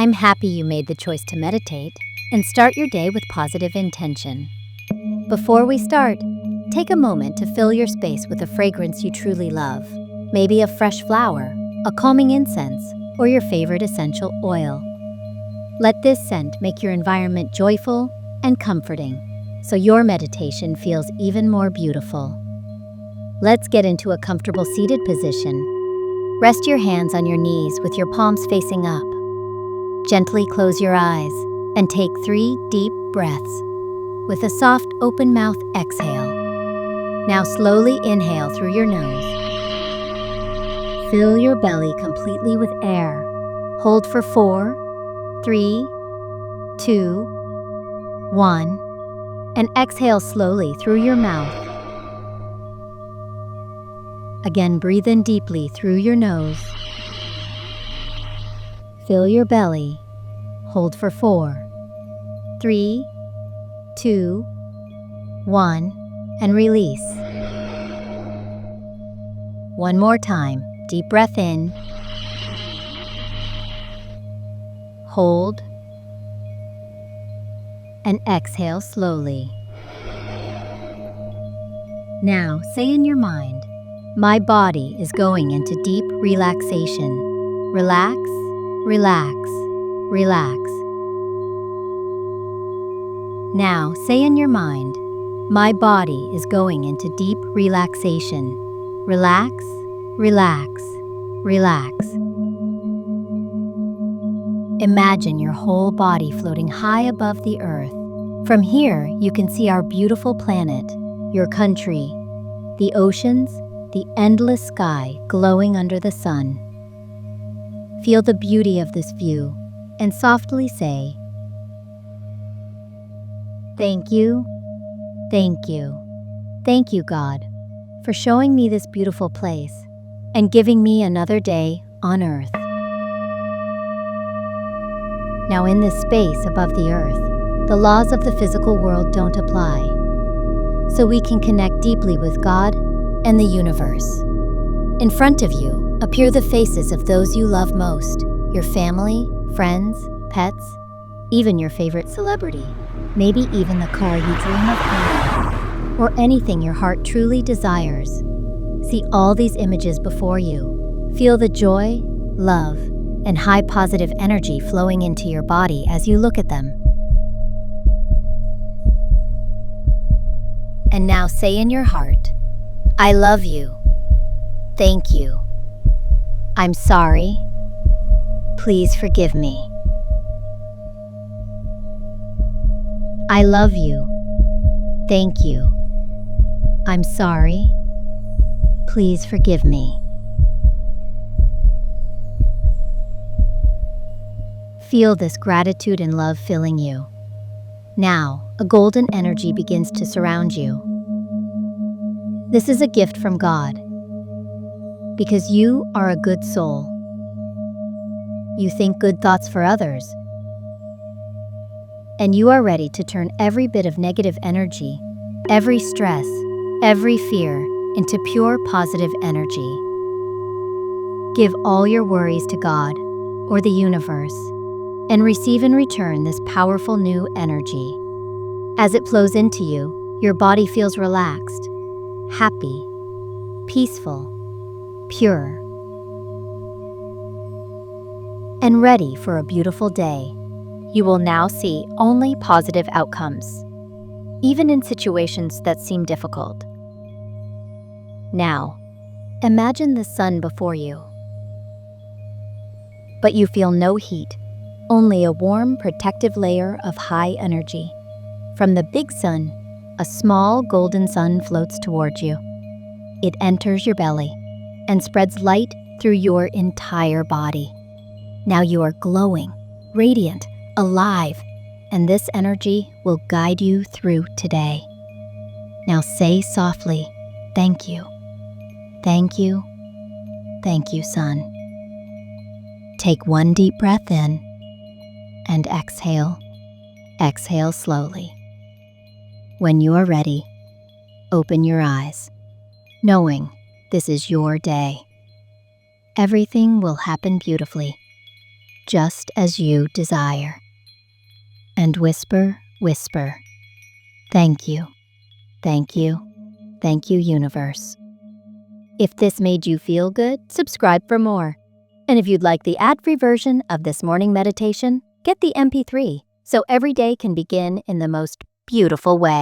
I'm happy you made the choice to meditate and start your day with positive intention. Before we start, take a moment to fill your space with a fragrance you truly love. Maybe a fresh flower, a calming incense, or your favorite essential oil. Let this scent make your environment joyful and comforting, so your meditation feels even more beautiful. Let's get into a comfortable seated position. Rest your hands on your knees with your palms facing up. Gently close your eyes and take 3 deep breaths. With a soft, open mouth exhale. Now slowly inhale through your nose. Fill your belly completely with air. Hold for 4, 3, 2, 1, and exhale slowly through your mouth. Again, breathe in deeply through your nose. Fill your belly. Hold for 4, 3, 2, 1, and release. One more time. Deep breath in. Hold. And exhale slowly. Now say in your mind, my body is going into deep relaxation. Relax, relax, relax. Now say in your mind, my body is going into deep relaxation. Relax, relax, relax. Imagine your whole body floating high above the earth. From here, you can see our beautiful planet, your country, the oceans, the endless sky glowing under the sun. Feel the beauty of this view and softly say, thank you, thank you, thank you, God, for showing me this beautiful place and giving me another day on earth. Now in this space above the earth, the laws of the physical world don't apply, so we can connect deeply with God and the universe. In front of you appear the faces of those you love most, your family, friends, pets, even your favorite celebrity, maybe even the car you dream of owning, or anything your heart truly desires. See all these images before you. Feel the joy, love, and high positive energy flowing into your body as you look at them. And now say in your heart, I love you. Thank you. I'm sorry. Please forgive me. I love you. Thank you. I'm sorry. Please forgive me. Feel this gratitude and love filling you. Now, a golden energy begins to surround you. This is a gift from God, because you are a good soul. You think good thoughts for others, and you are ready to turn every bit of negative energy, every stress, every fear into pure positive energy. Give all your worries to God or the universe and receive in return this powerful new energy. As it flows into you, your body feels relaxed, happy, peaceful, pure, and ready for a beautiful day. You will now see only positive outcomes, even in situations that seem difficult. Now, imagine the sun before you. But you feel no heat, only a warm, protective layer of high energy. From the big sun, a small golden sun floats towards you. It enters your belly and spreads light through your entire body. Now you are glowing, radiant, alive, and this energy will guide you through today. Now say softly, thank you. Thank you. Thank you, sun. Take 1 deep breath in and exhale. Exhale slowly. When you are ready, open your eyes, knowing this is your day. Everything will happen beautifully. just as you desire. And whisper, whisper, thank you, thank you, thank you, universe. If this made you feel good, subscribe for more. And if you'd like the ad-free version of this morning meditation, get the MP3 so every day can begin in the most beautiful way.